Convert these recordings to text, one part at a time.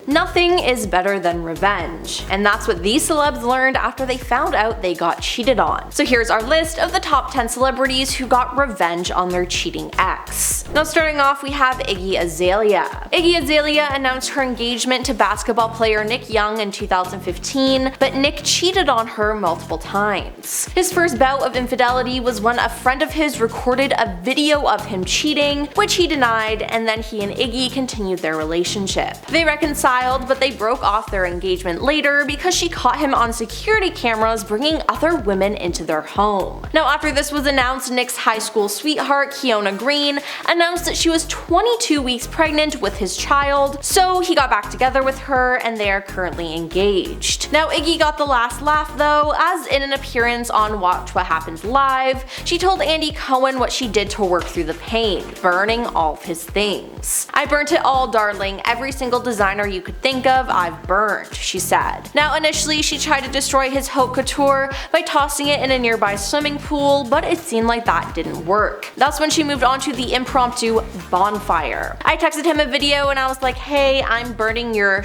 Nothing is better than revenge, and that's what these celebs learned after they found out they got cheated on. So here's our list of the top 10 celebrities who got revenge on their cheating ex. Now starting off, we have Iggy Azalea. Iggy Azalea announced her engagement to basketball player Nick Young in 2015, but Nick cheated on her multiple times. His first bout of infidelity was when a friend of his recorded a video of him cheating, which he denied, and then he and Iggy continued their relationship. They reconciled, but they broke off their engagement later because she caught him on security cameras bringing other women into their home. Now after this was announced, Nick's high school sweetheart Keona Green announced that she was 22 weeks pregnant with his child, so he got back together with her and they are currently engaged. Now Iggy got the last laugh though, as in an appearance on Watch What Happens Live, she told Andy Cohen what she did to work through the pain, burning all of his things. "I burnt it all, darling. Every single designer you could think of, I've burned," she said. Now initially she tried to destroy his haute couture by tossing it in a nearby swimming pool, but it seemed like that didn't work. That's when she moved on to the impromptu bonfire. "I texted him a video and I was like, hey, I'm burning your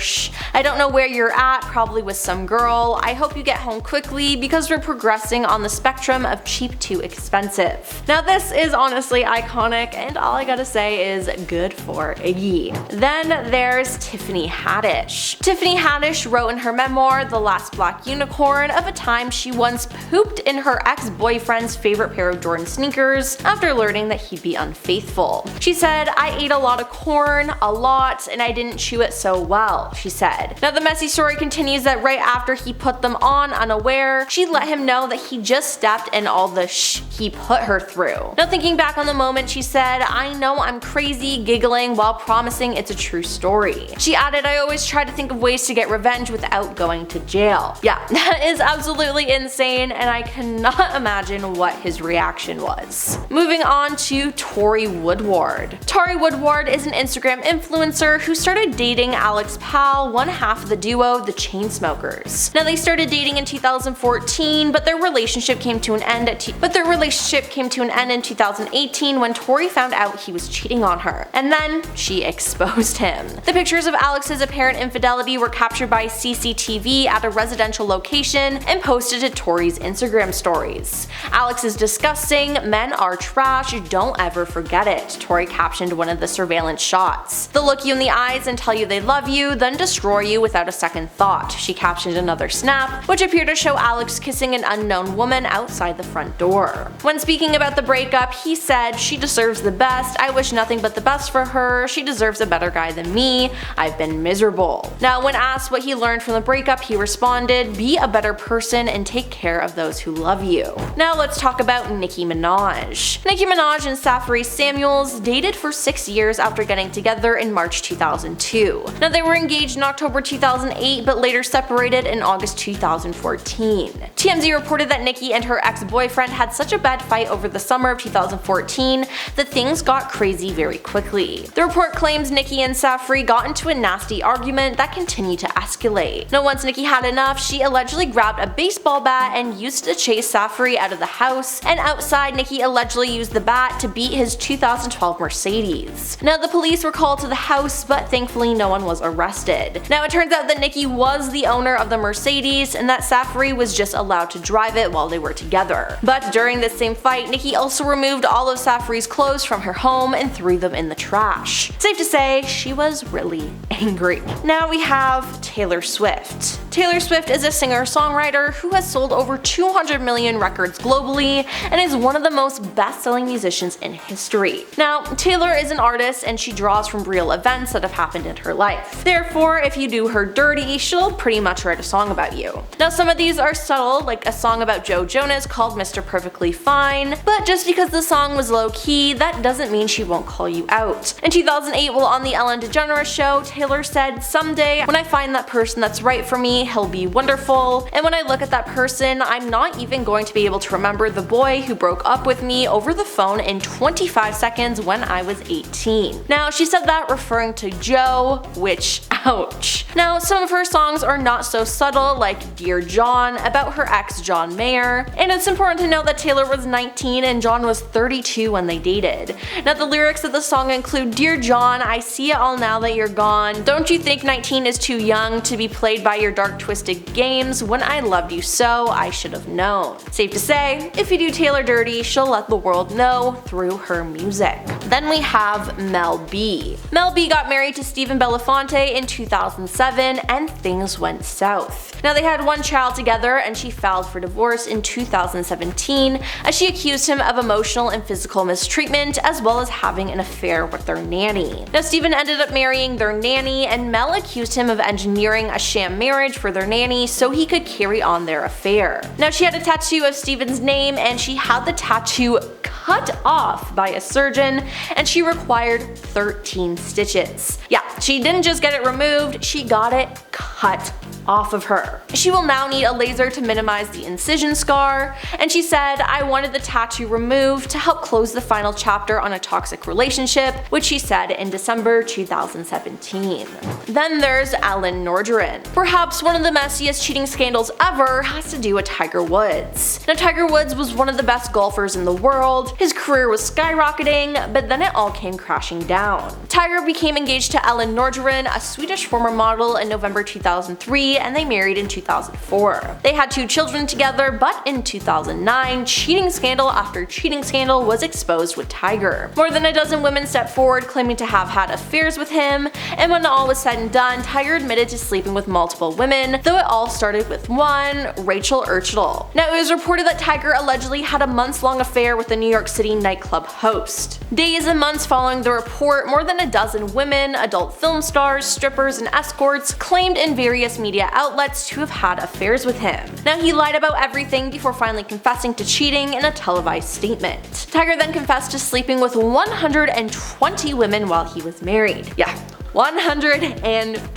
I don't know where you're at, probably with some girl. I hope you get home quickly because we're progressing on the spectrum of cheap to expensive." Now this is honestly iconic, and all I gotta say is good for Iggy. Then there's Tiffany Haddish. Tiffany Haddish wrote in her memoir, The Last Black Unicorn, of a time she once pooped in her ex-boyfriend's favorite pair of Jordan sneakers after learning that he'd be unfaithful. She said, "I ate a lot of corn, a lot, and I didn't chew it so well," she said. Now the messy story continues that right after he put them on unaware, she let him know that he just stepped in all the he put her through. Now thinking back on the moment, she said, "I know I'm crazy," giggling while promising it's a true story. She added, "I always try to think of ways to get revenge without going to jail." Yeah, that is absolutely insane, and I cannot imagine what his reaction was. Moving on to Tori Woodward. Tori Woodward is an Instagram influencer who started dating Alex Powell, one half of the duo The Chainsmokers. Now they started dating in 2014, but their relationship came to an end in 2018 when Tori found out he was cheating on her, and then she exposed him. The pictures of Alex's apparent infidelity were captured by CCTV at a residential location and posted to Tori's Instagram stories. "Alex is disgusting, men are trash, don't ever forget it," Tori captioned one of the surveillance shots. "They'll look you in the eyes and tell you they love you, then destroy you without a second thought," she captioned another snap, which appeared to show Alex kissing an unknown woman outside the front door. When speaking about the breakup, he said, "She deserves the best, I wish nothing but the best for her, she deserves a better guy than me, I've been miserable." Now when asked what he learned from the breakup, he responded, "Be a better person and take care of those who love you." Now let's talk about Nicki Minaj. Nicki Minaj and Safari Samuels dated for 6 years after getting together in March 2002. Now they were engaged in October 2008 but later separated in August 2014. TMZ reported that Nicki and her ex-boyfriend had such a bad fight over the summer of 2014 that things got crazy very quickly. The report claims Nicki and Safari got into a nasty argument that continued to escalate. Now once Nicki had enough, she allegedly grabbed a baseball bat and used it to chase Safari out of the house, and outside Nicki allegedly used the bat to beat his 2012 Mercedes. Now the police were called to the house, but thankfully no one was arrested. Now it turns out that Nicki was the owner of the Mercedes and that Safari was just allowed to drive it while they were together. But during this same fight, Nicki also removed all of Safari's clothes from her home and threw them in the trash. Safe to say, she was really angry. Now we have Taylor Swift. Taylor Swift is a singer-songwriter who has sold over 200 million records globally and is one of the most best-selling musicians in history. Now, Taylor is an artist and she draws from real events that have happened in her life. Therefore, if you do her dirty, she'll pretty much write a song about you. Now some of these are subtle, like a song about Joe Jonas called Mr. Perfectly Fine, but just because the song was low-key, that doesn't mean she won't call you out. In 2008, while on the Ellen DeGeneres show, Taylor said, "Someday, when I find that person that's right for me, he'll be wonderful, and when I look at that person, I'm not even going to be able to remember the boy who broke up with me over the phone in 25 seconds when I was 18. Now, she said that referring to Joe, which, ouch. Now, some of her songs are not so subtle, like Dear John, about her ex John Mayer, and it's important to note that Taylor was 19 and John was 32 when they dated. Now, the lyrics of the song include, Dear John, I see it all now that you're gone. Don't you think 19 is too young to be played by your dark twisted games? When I loved you so, I should have known. Safe to say, if you do Taylor dirty, she'll let the world know through her music. Then we have Mel B. Mel B got married to Stephen Belafonte in 2007 and things went south. Now, they had one child together and she filed for divorce in 2017 as she accused him of emotional and physical mistreatment as well as having an affair with their nanny. Now, Stephen ended up marrying their nanny and Mel accused him of engineering a sham marriage for their nanny so he could carry on their affair. Now, she had a tattoo of Stephen's name and she had the tattoo cut off by a surgeon and she required 13 stitches. Yeah, she didn't just get it removed, she got it cut off of her. She will now need a laser to minimize the incision scar, and she said, I wanted the tattoo removed to help close the final chapter on a toxic relationship, which she said in December 2017. Then there's Elin Nordegren. Perhaps one of the messiest cheating scandals ever has to do with Tiger Woods. Now, Tiger Woods was one of the best golfers in the world, his career was skyrocketing, but then it all came crashing down. Tiger became engaged to Elin Nordegren, a Swedish former model, in November 2003, and they married in 2004. They had 2 children together, but in 2009, cheating scandal after cheating scandal was exposed with Tiger. More than a dozen women stepped forward claiming to have had affairs with him, and when all was said and done, Tiger admitted to sleeping with multiple women, though it all started with one, Rachel Urchital. Now, it was reported that Tiger allegedly had a months-long affair with the New York City nightclub host. Days and months following the report, more than a dozen women, adult film stars, strippers, and escorts claimed in various media outlets to have had affairs with him. Now, he lied about everything before finally confessing to cheating in a televised statement. Tiger then confessed to sleeping with 120 women while he was married. Yeah, 120.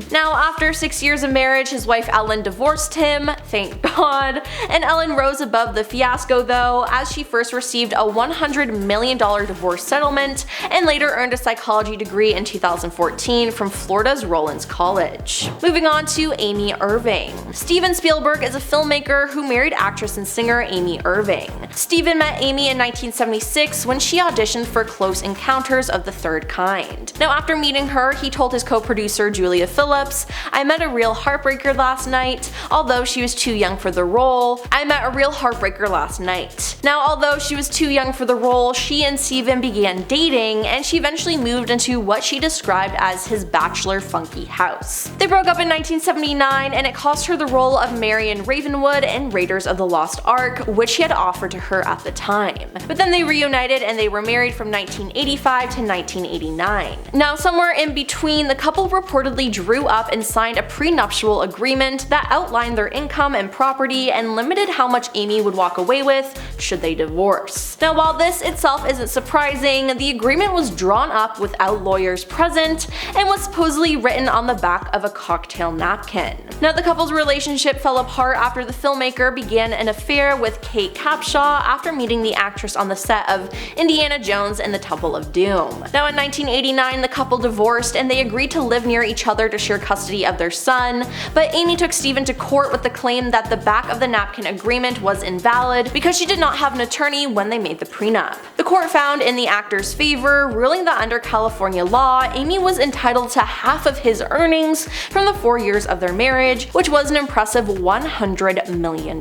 Now, after 6 years of marriage, his wife Elin divorced him, thank God, and Elin rose above the fiasco though, as she first received a $100 million divorce settlement and later earned a psychology degree in 2014 from Florida's Rollins College. Moving on to Amy Irving. Steven Spielberg is a filmmaker who married actress and singer Amy Irving. Steven met Amy in 1976 when she auditioned for Close Encounters of the Third Kind. Now, after meeting her, he told his co-producer Julia Phillips, I met a real heartbreaker last night. Although she was too young for the role, I met a real heartbreaker last night. Now, although she was too young for the role, she and Steven began dating, and she eventually moved into what she described as his bachelor funky house. They broke up in 1979, and it cost her the role of Marion Ravenwood in Raiders of the Lost Ark, which he had offered to her at the time. But then they reunited and they were married from 1985 to 1989. Now, somewhere in between, the couple reportedly drew up and signed a prenuptial agreement that outlined their income and property and limited how much Amy would walk away with should they divorce. Now, while this itself isn't surprising, the agreement was drawn up without lawyers present and was supposedly written on the back of a cocktail napkin. Now, the couple's relationship fell apart after the filmmaker began an affair with Kate Capshaw after meeting the actress on the set of Indiana Jones and the Temple of Doom. Now, in 1989, the couple divorced and they agreed to live near each other to share custody of their son, but Amy took Steven to court with the claim that the back of the napkin agreement was invalid because she did not have an attorney when they made the prenup. The court found in the actor's favor, ruling that under California law, Amy was entitled to half of his earnings from the 4 years of their marriage, which was an impressive $100 million.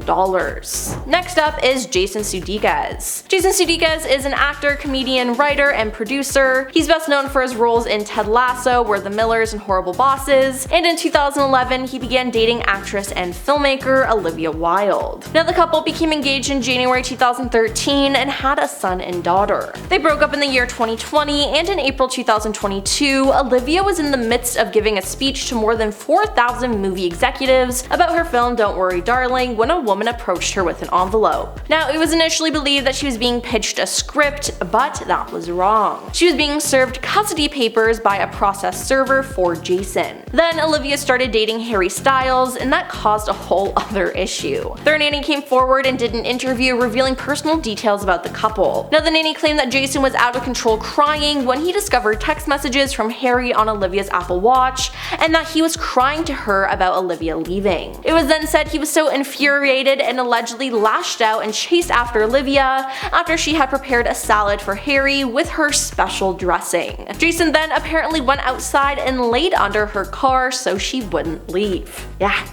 Next up is Jason Sudeikis. Jason Sudeikis is an actor, comedian, writer, and producer. He's best known for his roles in Ted Lasso, We're the Millers, and Horrible Bosses, and in 2011 he began dating actress and filmmaker Olivia Wilde. Now, the couple became engaged in January 2013 and had a son and daughter. daughter. They broke up in the year 2020, and in April 2022, Olivia was in the midst of giving a speech to more than 4,000 movie executives about her film Don't Worry Darling when a woman approached her with an envelope. Now, it was initially believed that she was being pitched a script, but that was wrong. She was being served custody papers by a process server for Jason. Then Olivia started dating Harry Styles, and that caused a whole other issue. Their nanny came forward and did an interview revealing personal details about the couple. Now, the nanny claimed that Jason was out of control crying when he discovered text messages from Harry on Olivia's Apple Watch, and that he was crying to her about Olivia leaving. It was then said he was so infuriated and allegedly lashed out and chased after Olivia after she had prepared a salad for Harry with her special dressing. Jason then apparently went outside and laid under her car so she wouldn't leave. Yeah.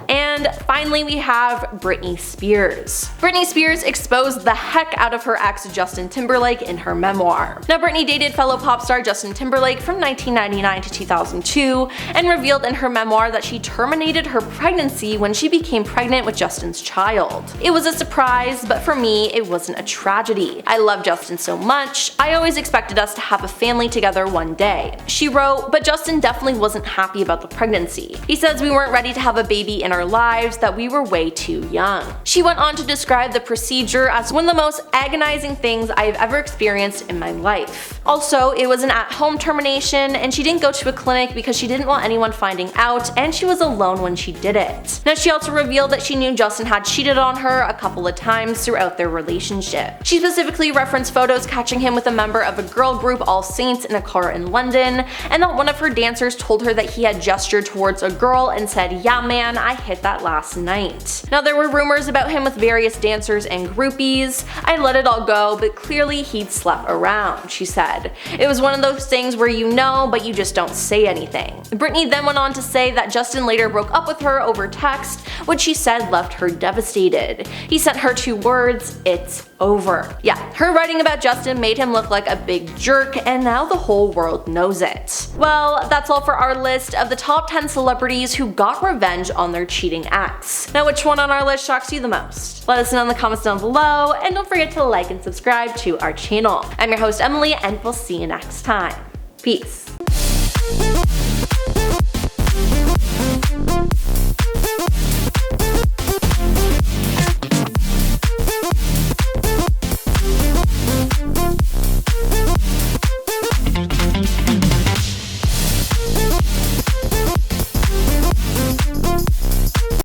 And finally, we have Britney Spears. Britney Spears exposed the heck out of her ex Justin Timberlake in her memoir. Now, Britney dated fellow pop star Justin Timberlake from 1999 to 2002 and revealed in her memoir that she terminated her pregnancy when she became pregnant with Justin's child. It was a surprise, but for me, it wasn't a tragedy. I love Justin so much. I always expected us to have a family together one day. She wrote, but Justin definitely wasn't happy about the pregnancy. He says we weren't ready to have a baby in our lives, that we were way too young. She went on to describe the procedure as one of the most agonizing things I have ever experienced in my life. Also, it was an at-home termination, and she didn't go to a clinic because she didn't want anyone finding out, and she was alone when she did it. Now, she also revealed that she knew Justin had cheated on her a couple of times throughout their relationship. She specifically referenced photos catching him with a member of a girl group All Saints in a car in London, and that one of her dancers told her that he had gestured towards a girl and said, "Yeah man, I hit that last night." Now, there were rumors about him with various dancers and groupies. I let it all go, but clearly he'd slept around, she said. It was one of those things where you know, but you just don't say anything. Britney then went on to say that Justin later broke up with her over text, which she said left her devastated. He sent her 2 words, "It's over." Yeah, her writing about Justin made him look like a big jerk, and now the whole world knows it. Well, that's all for our list of the top 10 celebrities who got revenge on their cheating ex. Now, which one on our list shocks you the most? Let us know in the comments down below, and don't forget to like and subscribe to our channel. I'm your host Emily, and we'll see you next time. Peace.